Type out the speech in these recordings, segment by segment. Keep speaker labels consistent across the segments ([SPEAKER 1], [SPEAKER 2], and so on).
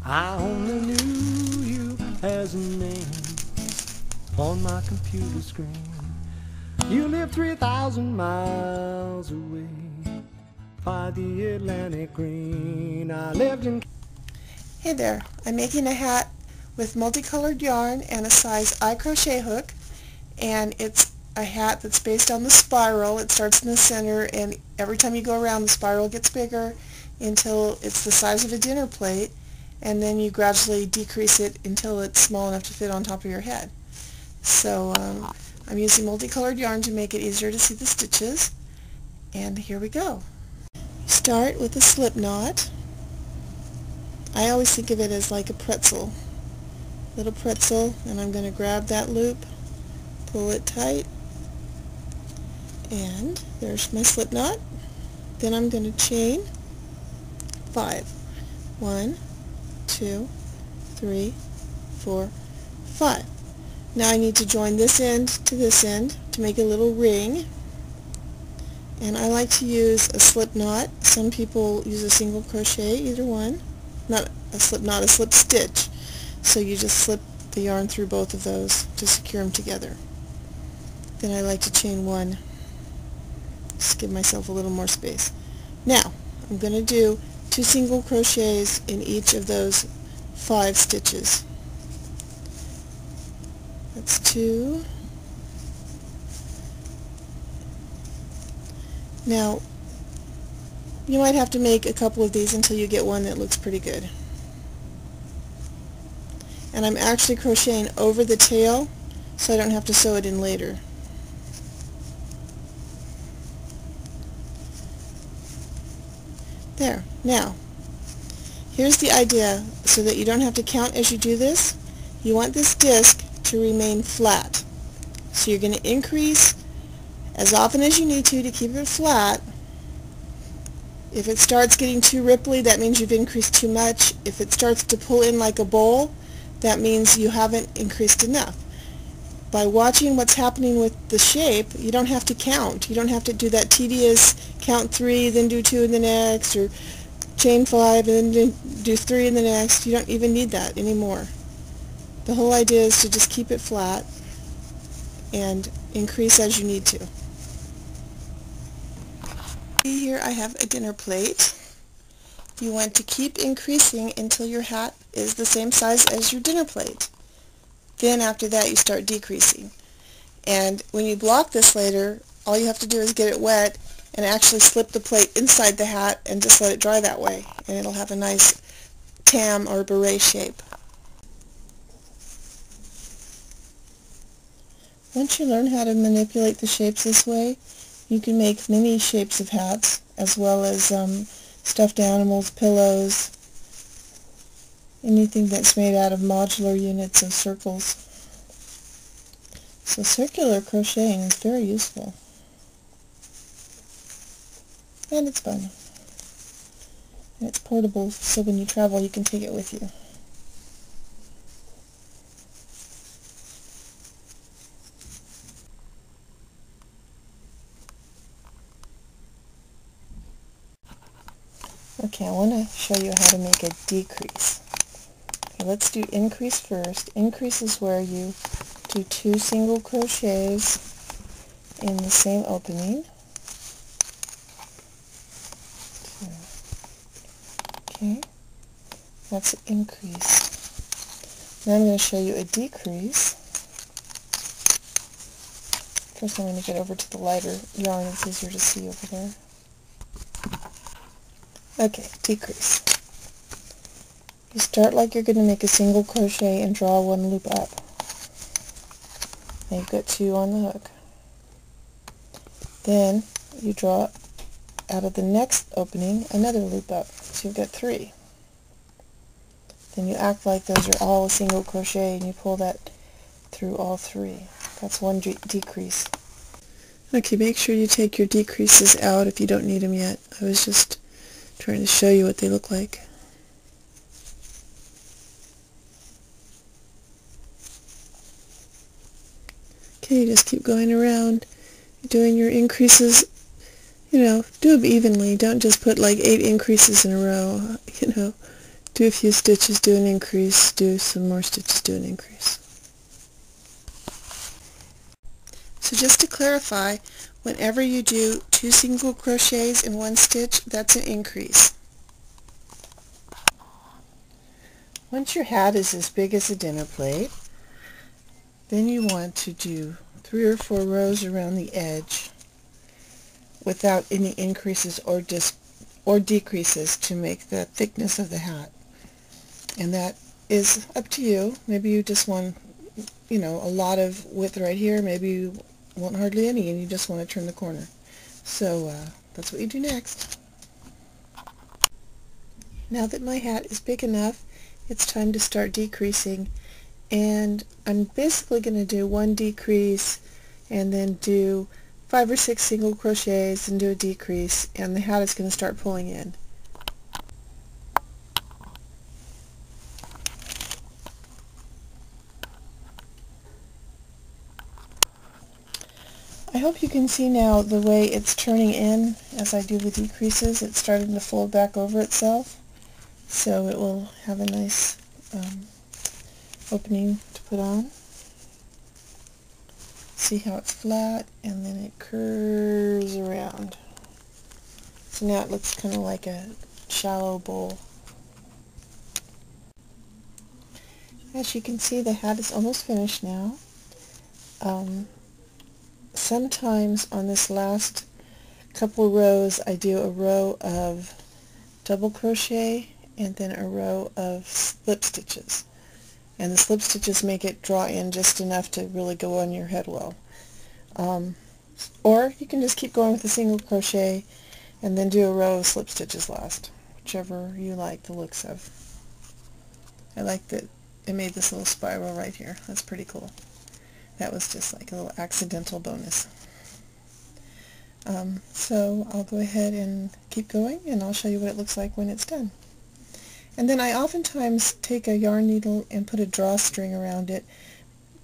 [SPEAKER 1] I only knew you as a name on my computer screen. You live 3,000 miles away by the Atlantic Green. I lived in...
[SPEAKER 2] Hey there, I'm making a hat with multicolored yarn and a size I crochet hook, and it's a hat that's based on the spiral. It starts in the center, and every time you go around the spiral gets bigger until it's the size of a dinner plate, and then you gradually decrease it until it's small enough to fit on top of your head. So I'm using multicolored yarn to make it easier to see the stitches, and here we go. Start with a slip knot. I always think of it as like a pretzel, little pretzel, and I'm going to grab that loop, pull it tight, and there's my slip knot. Then I'm going to chain 5. 1, 2, 3, 4, 5. Now I need to join this end to this end to make a little ring, and I like to use a slip knot. Some people use a single crochet, either one. Not a slip knot, a slip stitch. So you just slip the yarn through both of those to secure them together. Then I like to chain 1, just give myself a little more space. Now I'm going to do 2 single crochets in each of those 5 stitches. That's 2. Now you might have to make a couple of these until you get one that looks pretty good. And I'm actually crocheting over the tail so I don't have to sew it in later. There. Now, here's the idea so that you don't have to count as you do this. You want this disc to remain flat. So you're going to increase as often as you need to keep it flat. If it starts getting too ripply, that means you've increased too much. If it starts to pull in like a bowl, that means you haven't increased enough. By watching what's happening with the shape, you don't have to count. You don't have to do that tedious count 3, then do 2 in the next, or chain 5 and then do 3 in the next. You don't even need that anymore. The whole idea is to just keep it flat and increase as you need to. Here I have a dinner plate. You want to keep increasing until your hat is the same size as your dinner plate. Then after that you start decreasing. And when you block this later, all you have to do is get it wet and actually slip the plate inside the hat and just let it dry that way. And it'll have a nice tam or beret shape. Once you learn how to manipulate the shapes this way, you can make many shapes of hats, as well as stuffed animals, pillows, anything that's made out of modular units of circles. So circular crocheting is very useful. And it's fun. And it's portable, so when you travel you can take it with you. Okay, I want to show you how to make a decrease. Okay, let's do increase first. Increase is where you do 2 single crochets in the same opening. 2. Okay, that's an increase. Now I'm going to show you a decrease. First I'm going to get over to the lighter yarn. It's easier to see over there. Okay, decrease. You start like you're going to make a single crochet and draw 1 loop up. Now you've got 2 on the hook. Then you draw out of the next opening another loop up. So you've got 3. Then you act like those are all a single crochet and you pull that through all 3. That's 1 decrease. Okay, make sure you take your decreases out if you don't need them yet. I was just trying to show you what they look like. Okay, just keep going around, doing your increases, do them evenly. Don't just put like 8 increases in a row, Do a few stitches, do an increase, do some more stitches, do an increase. So just to clarify, whenever you do 2 single crochets in one stitch, that's an increase. Once your hat is as big as a dinner plate, then you want to do 3 or 4 rows around the edge without any increases or decreases to make the thickness of the hat. And that is up to you. Maybe you just want, a lot of width right here. Maybe you want hardly any and you just want to turn the corner. So that's what you do next. Now that my hat is big enough, it's time to start decreasing. And I'm basically going to do 1 decrease and then do 5 or 6 single crochets and do a decrease, and the hat is going to start pulling in. I hope you can see now the way it's turning in as I do the decreases. It's starting to fold back over itself, so it will have a nice opening to put on. See how it's flat and then it curves around. So now it looks kind of like a shallow bowl. As you can see, the hat is almost finished now. Sometimes on this last couple rows I do a row of double crochet and then a row of slip stitches, and the slip stitches make it draw in just enough to really go on your head well. Or you can just keep going with a single crochet and then do a row of slip stitches last, whichever you like the looks of. I like that it made this little spiral right here. That's pretty cool. That was just like a little accidental bonus. So I'll go ahead and keep going, and I'll show you what it looks like when it's done. And then I oftentimes take a yarn needle and put a drawstring around it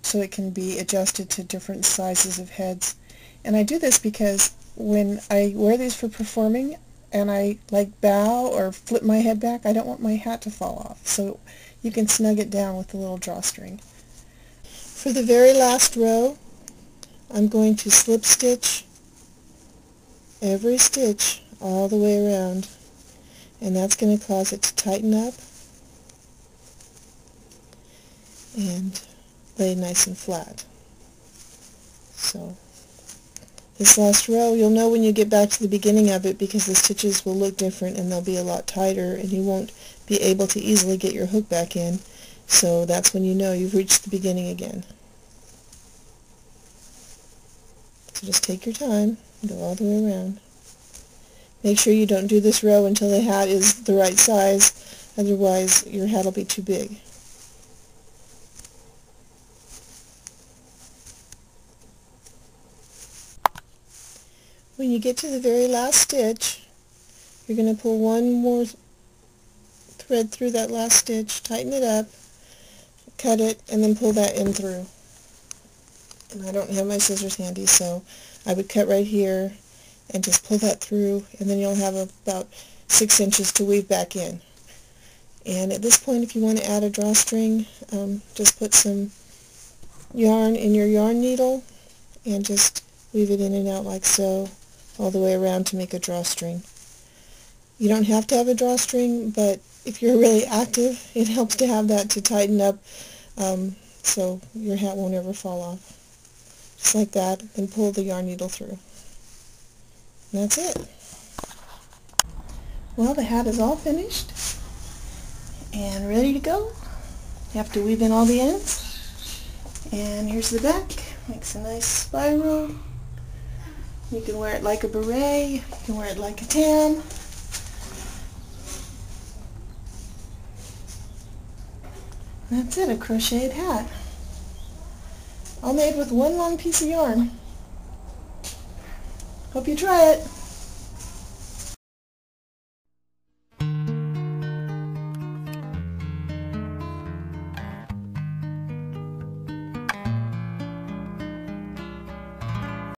[SPEAKER 2] so it can be adjusted to different sizes of heads. And I do this because when I wear these for performing and I bow or flip my head back, I don't want my hat to fall off. So you can snug it down with the little drawstring. For the very last row, I'm going to slip stitch every stitch all the way around, and that's going to cause it to tighten up and lay nice and flat. So this last row, you'll know when you get back to the beginning of it because the stitches will look different and they'll be a lot tighter and you won't be able to easily get your hook back in. So that's when you know you've reached the beginning again. So just take your time and go all the way around. Make sure you don't do this row until the hat is the right size, otherwise your hat will be too big. When you get to the very last stitch, you're going to pull one more thread through that last stitch, tighten it up, cut it, and then pull that in through. And I don't have my scissors handy, so I would cut right here and just pull that through, and then you'll have about 6 inches to weave back in. And at this point, if you want to add a drawstring, just put some yarn in your yarn needle and just weave it in and out like so, all the way around to make a drawstring. You don't have to have a drawstring, but if you're really active, it helps to have that to tighten up so your hat won't ever fall off. Just like that, and pull the yarn needle through. And that's it. Well, the hat is all finished and ready to go. You have to weave in all the ends. And here's the back. Makes a nice spiral. You can wear it like a beret. You can wear it like a tam. That's it, a crocheted hat. All made with one long piece of yarn. Hope you try it.